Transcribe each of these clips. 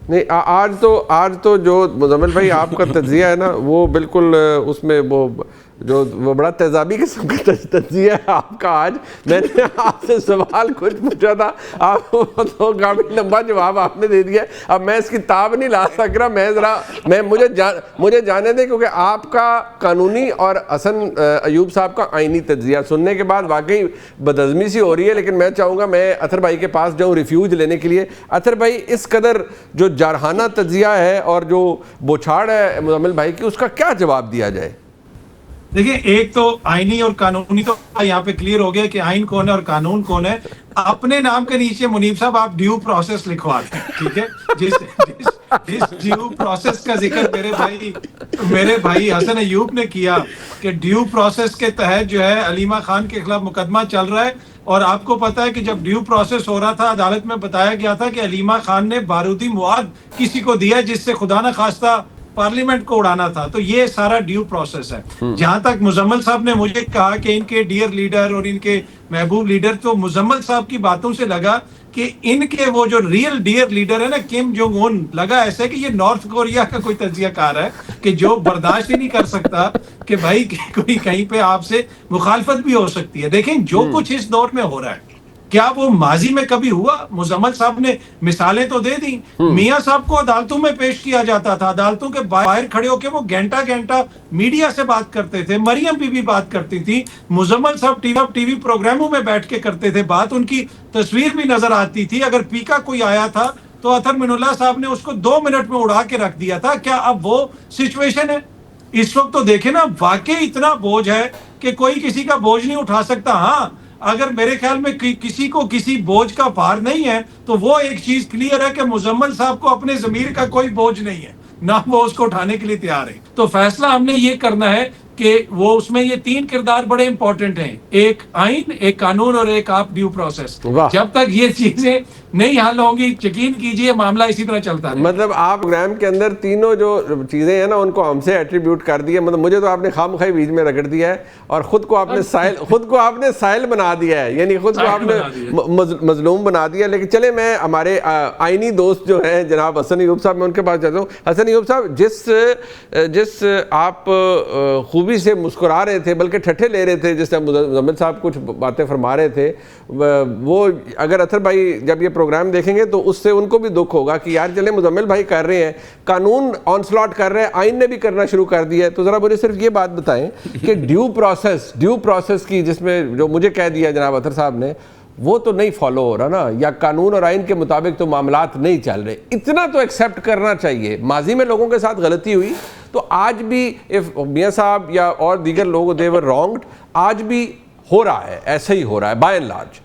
نہیں آج تو جو مزمل بھائی آپ کا تجزیہ ہے نا وہ بالکل اس میں وہ بڑا تیزابی قسم کا تجزیہ ہے آپ کا. آج میں نے آپ سے سوال کچھ پوچھا تھا, آپ تو کافی لمبا جواب آپ نے دے دیا. اب میں اس کی تاب نہیں لا سک رہا, مجھے جانے دیں, کیونکہ آپ کا قانونی اور حسن ایوب صاحب کا آئینی تجزیہ سننے کے بعد واقعی بدعزمی سی ہو رہی ہے. لیکن میں چاہوں گا میں اطہر بھائی کے پاس جاؤں ریفیوج لینے کے لیے. اطہر بھائی, اس قدر جو جارحانہ تجزیہ ہے اور جو بوچھاڑ ہے مزمل بھائی کی, اس کا کیا جواب دیا جائے؟ دیکھیں, ایک تو آئینی اور قانونی تو یہاں پہ کلیئر ہو گیا کہ آئین کون ہے اور قانون کون ہے. اپنے نام کے نیچے منیب صاحب آپ ڈیو پروسیس لکھوا دیں, ٹھیک ہے. جس ڈیو پروسیس کا ذکر میرے بھائی حسن ایوب نے کیا کہ ڈیو پروسیس کے تحت جو ہے علیمہ خان کے خلاف مقدمہ چل رہا ہے, اور آپ کو پتا ہے کہ جب ڈیو پروسیس ہو رہا تھا عدالت میں بتایا گیا تھا کہ علیمہ خان نے بارودی مواد کسی کو دیا جس سے خدا نہ خواستہ پارلیمنٹ کو اڑانا تھا. تو یہ سارا ڈیو پروسیس ہے. جہاں تک مزمل صاحب نے مجھے کہا کہ ان کے ڈیئر لیڈر اور ان کے محبوب لیڈر, تو مزمل صاحب کی باتوں سے لگا کہ ان کے وہ جو ریئل ڈیئر لیڈر ہے نا کم جونگ ان, لگا ایسے کہ یہ نارتھ کوریا کا کوئی تجزیہ کار ہے کہ جو برداشت ہی نہیں کر سکتا کہ بھائی کوئی کہیں پہ آپ سے مخالفت بھی ہو سکتی ہے. دیکھیں جو کچھ اس دور میں ہو رہا ہے کیا وہ ماضی میں کبھی ہوا؟ مزمل صاحب نے مثالیں تو دے دی. میاں صاحب کو عدالتوں میں پیش کیا جاتا تھا, عدالتوں کے باہر کھڑے ہو کے وہ گھنٹہ میڈیا سے بات کرتے تھے. مریم بی بی بات کرتی تھی, مزمل صاحب ٹی وی پروگراموں میں بیٹھ کے کرتے تھے بات, ان کی تصویر بھی نظر آتی تھی. اگر پیکا کوئی آیا تھا تو اطہر من اللہ صاحب نے اس کو 2 منٹ میں اڑا کے رکھ دیا تھا. کیا اب وہ سچویشن ہے اس وقت؟ تو دیکھیں نا, واقعی اتنا بوجھ ہے کہ کوئی کسی کا بوجھ نہیں اٹھا سکتا. ہاں, اگر میرے خیال میں کسی کو کسی بوجھ کا بھار نہیں ہے تو وہ ایک چیز کلیئر ہے کہ مزمل صاحب کو اپنے ضمیر کا کوئی بوجھ نہیں ہے, نہ وہ اس کو اٹھانے کے لیے تیار ہے. تو فیصلہ ہم نے یہ کرنا ہے کہ وہ اس میں یہ 3 کردار بڑے امپورٹنٹ ہیں, ایک آئین, ایک قانون اور ایک آپ ڈیو پروسیس. جب تک یہ چیزیں نہیں حل ہوں گی, یقین کیجئے معاملہ اسی طرح چلتا ہے. مطلب آپ پروگرام کے اندر تینوں جو چیزیں ہیں نا ان کو ہم سے ایٹریبیوٹ کر دیا. مطلب مجھے تو آپ نے خامخواہ بیچ میں رگڑ دیا ہے اور خود کو آپ نے سائل بنا دیا ہے, یعنی خود کو آپ نے مظلوم بنا دیا. لیکن چلے میں ہمارے آئینی دوست جو ہیں جناب حسن ایوب صاحب, میں ان کے پاس جاتا ہوں. حسن ایوب صاحب, جس آپ خوبی سے مسکرا رہے تھے بلکہ ٹھٹھے لے رہے تھے, جس سے مزمل صاحب کچھ باتیں فرما رہے تھے, وہ اگر اطہر بھائی جب یہ پروگرام دیکھیں گے تو اس سے ان کو بھی دکھ ہوگا کہ یار چلے مزمل بھائی کر رہے ہیں, قانون آن سلاٹ کر رہے ہیں, آئین نے بھی کرنا شروع کر دیا ہے. تو ذرا مجھے صرف یہ بات بتائیں کہ ڈیو پروسیس کی جس میں جو مجھے کہہ دیا جناب اطہر صاحب نے, وہ تو نہیں فالو ہو رہا نا, یا قانون اور آئین کے مطابق تو معاملات نہیں چل رہے. اتنا تو ایکسیپٹ کرنا چاہیے. ماضی میں لوگوں کے ساتھ غلطی ہوئی تو آج بھی میاں صاحب یا اور دیگر لوگ دے ور رانگڈ, آج بھی ہو رہا ہے, ایسا ہی ہو رہا ہے بائی اینڈ لارج.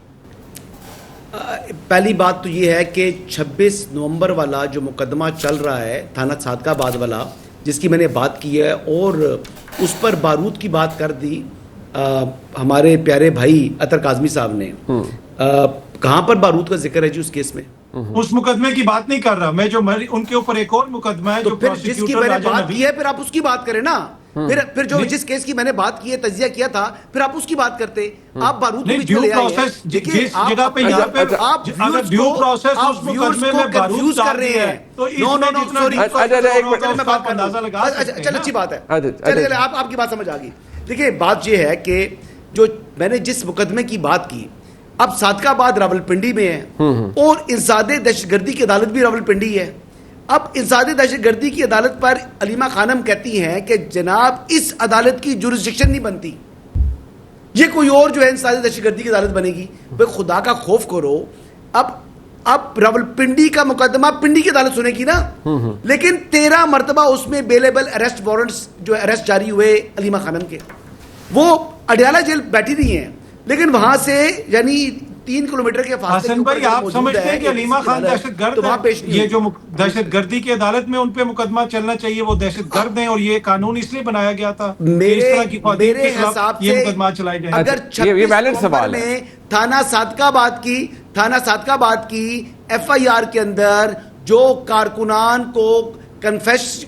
پہلی بات تو یہ ہے کہ 26 نومبر والا جو مقدمہ چل رہا ہے تھانہ صادقہ آباد والا, جس کی میں نے بات کی ہے اور اس پر بارود کی بات کر دی ہمارے پیارے بھائی اطہر کاظمی صاحب نے, کہاں پر بارود کا ذکر ہے جی اس کیس میں؟ اس مقدمے کی بات نہیں کر رہا میں, جو ان کے اوپر ایک اور مقدمہ ہے تو پھر جس کی میں نے بات کی ہے پھر آپ اس کی بات کریں نا. پھر جو جس کیس کی میں نے بات کی ہے, تجزیہ کیا تھا, پھر آپ اس کی بات کرتے. آپ بارود کو بیچ میں لے آئے ہیں. جس جگہ پہ یہاں پہ آپ ڈیو پروسیس اس مقدمے میں بارود کر رہے ہیں. چل اچھی بات ہے, چلے آپ کی بات سمجھ آ گئی. دیکھیں بات یہ ہے کہ جو میں نے جس مقدمے کی بات کی, اب صادقہ آباد راولپنڈی میں ہے اور انسداد دہشت گردی کی عدالت بھی راولپنڈی ہے. اب انسداد دہشت گردی کی عدالت پر علیمہ خانم کہتی ہیں کہ جناب اس عدالت کی جورسڈکشن نہیں بنتی, یہ کوئی اور جو ہے انسداد دہشت گردی کی عدالت بنے گی. بھائی خدا کا خوف کرو, اب راولپنڈی کا مقدمہ پنڈی کی عدالت سنے گی نا, لیکن 13 مرتبہ اس میں بیلیبل اریسٹ وارنٹس جو اریسٹ جاری ہوئے علیمہ خانم کے, وہ اڈیالہ جیل بیٹھی نہیں ہیں, لیکن وہاں سے یعنی 3 کلومیٹر کے فاصلے. حسن بھائی آپ سمجھتے ہیں کہ علیمہ خان دہشت گرد ہے؟ یہ جو دہشت گردی کی عدالت میں ان پہ مقدمہ چلنا چاہیے, وہ دہشت گرد ہیں اور یہ قانون اس لیے بنایا گیا تھا میرے حساب سے یہ مقدمہ چلائے جائیں. اگر 26 نومبر میں تھانہ صادقہ آباد کی FIR کے اندر جو کارکنان کو کنفیس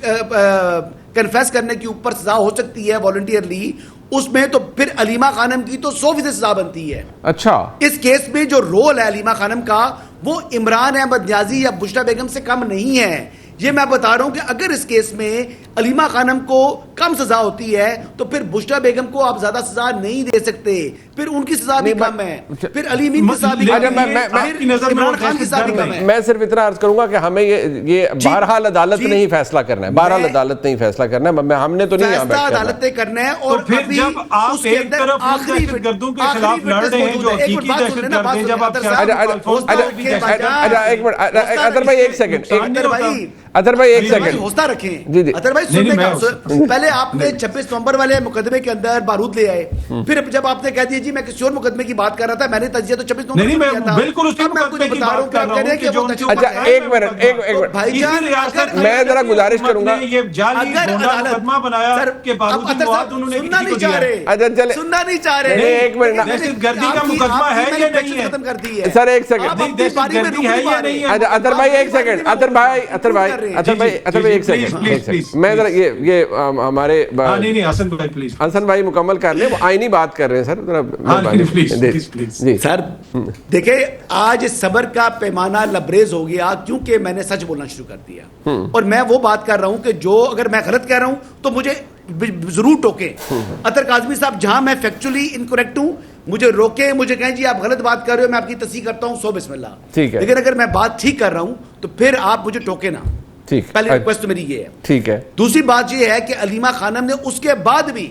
کرنے کے اوپر سزا ہو سکتی ہے والنٹیئرلی, اس میں تو پھر علیمہ خانم کی تو 100% سزا بنتی ہے. اچھا, اس کیس میں جو رول ہے علیمہ خانم کا وہ عمران احمد نیازی یا بشرا بیگم سے کم نہیں ہے. یہ میں بتا رہا ہوں کہ اگر اس کیس میں علیمہ خانم کو کم سزا ہوتی ہے تو پھر بشرا بیگم کو آپ زیادہ سزا نہیں دے سکتے, پھر ان کی سزا بھی کم ہے, پھر علی امین کی سزا بھی کم ہے, پھر عمران خان کی سزا بھی کم ہے. میں صرف اتنا عرض کروں گا کہ ہمیں یہ بہرحال عدالت نے ہی فیصلہ کرنا ہے, بہرحال عدالت نے ہی فیصلہ کرنا ہے, ہم نے تو نہیں یہاں بیٹھ فیصلہ عدالت نے کرنا ہے. اور پھر جب آپ ایک طرف دہشت گردوں کے خلاف لڑ رہے ہیں جو حقیقی دہشت گرد ہیں, جب آپ ایک منٹ اظہر بھائی ایک سیکنڈ, اظہر بھائی ایک سیکنڈ حوصلہ رکھیں. اظہر بھائی سننے کا پہلے آپ نے 26 نومبر والے مقدمے کے اندر بارود لے آئے, پھر جب آپ نے کہہ دیا جی میں کسی اور مقدمے کی بات کر رہا تھا, میں نے تجزیہ تو 26 نومبر نہیں میں بالکل اس مقدمے کی بات کر رہا ہوں کہ جو اچھا ایک منٹ بھائی جان میں ذرا گزارش کروں گا, یہ جعلی گنڈا مقدمہ بنایا کہ بارودی مواد انہوں نے سننا نہیں چاہ رہے, سننا نہیں چاہ رہے. ایک منٹ, دہشت گردی کا مقدمہ ہے یا نہیں ہے, ختم کر دی ہے سر ایک سیکنڈ, دہشت گردی ہے یا نہیں ہے. اظہر بھائی ایک سیکنڈ, اظہر بھائی ایک سیکنڈ, میں ذرا یہ ہمارے حسن بھائی مکمل کر لیں, وہ آئینی بات کر رہے ہیں سر. سر دیکھیں آج صبر کا پیمانہ لبریز ہو گیا کیونکہ میں نے سچ بولنا شروع کر دیا, اور میں وہ بات کر رہا ہوں کہ جو اگر میں غلط کہہ رہا ہوں تو مجھے ضرور ٹوکیں. اطہر کاظمی صاحب جہاں میں فیکچولی انکریکٹ ہوں مجھے روکیں, مجھے کہیں جی آپ غلط بات کر رہے ہو, میں آپ کی تصحیح کرتا ہوں, سو بسم اللہ. لیکن اگر میں بات ٹھیک کر رہا ہوں تو پھر آپ مجھے ٹوکے نا, پہلی ریکویسٹ میری یہ ہے. ٹھیک ہے. دوسری بات یہ ہے کہ علیمہ خانم نے اس کے بعد بھی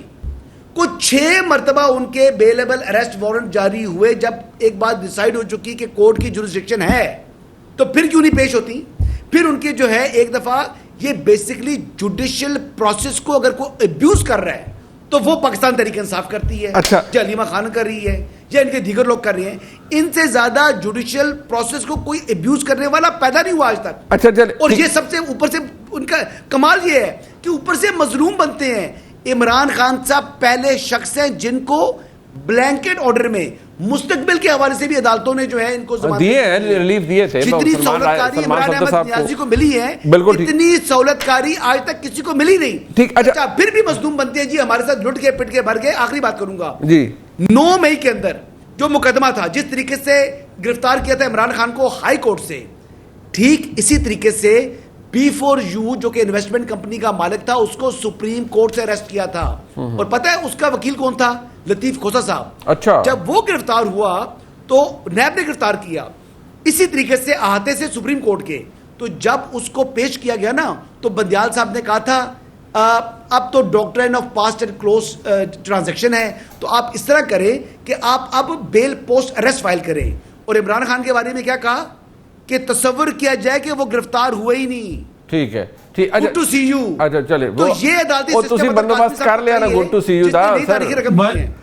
کچھ 6 مرتبہ ان کے بیلیبل اریسٹ وارنٹ جاری ہوئے, جب ایک بات ڈیسائیڈ ہو چکی کہ کورٹ کی جورسڈکشن ہے تو پھر کیوں نہیں پیش ہوتی. پھر ان کے جو ہے ایک دفعہ یہ بیسیکلی جوڈیشل پروسیس کو اگر کوئی ابیوز کر رہا ہے تو وہ پاکستان تحریک انصاف کرتی ہے, جو علیمہ خان کر رہی ہے یا ان کے دیگر لوگ کر رہے ہیں. ان سے زیادہ جوڈیشل پروسیس کو کوئی ابیوز کرنے والا پیدا نہیں ہوا آج تک. اور یہ سب سے اوپر سے ان کا کمال یہ ہے کہ اوپر سے مظلوم بنتے ہیں. عمران خان صاحب پہلے شخص ہیں جن کو بلینکٹ آرڈر میں مستقبل کے حوالے سے بھی عدالتوں نے جو ہے ان کو ریلیف دیے تھے. جتنی سہولت کاری عمران احمد نیازی کو ملی ہے اتنی سہولت کاری آج تک کسی کو ملی نہیں. اچھا پھر بھی مظلوم بنتے ہیں جی ہمارے ساتھ لٹ کے پٹ کے بھر گئے. آخری بات کروں گا, 9 مئی کے اندر جو مقدمہ تھا, جس طریقے سے گرفتار کیا تھا عمران خان کو ہائی کورٹ سے, ٹھیک اسی طریقے سے B4U جو کہ انویسٹمنٹ کمپنی کا مالک تھا اس کو سپریم کورٹ سے اریسٹ کیا تھا. اور پتہ ہے اس کا وکیل کون تھا؟ لطیف کھوسا صاحب. اچھا جب وہ گرفتار ہوا تو نیب نے گرفتار کیا اسی طریقے سے احاطے سے سپریم کورٹ کے. تو جب اس کو پیش کیا گیا نا تو بندیال صاحب نے کہا تھا اب تو doctrine of past and closed transaction ہے, تو آپ اس طرح کریں کہ آپ اب بیل پوسٹ اریسٹ فائل کریں. اور عمران خان کے بارے میں کیا کہا کہ تصور کیا جائے کہ وہ گرفتار ہوئے ہی نہیں. ٹھیک ہے, گڈ ٹو سی یو. اچھا چلے تو یہ عدالتی سسٹم بندوبست کر لیا نا, good to see you the sir.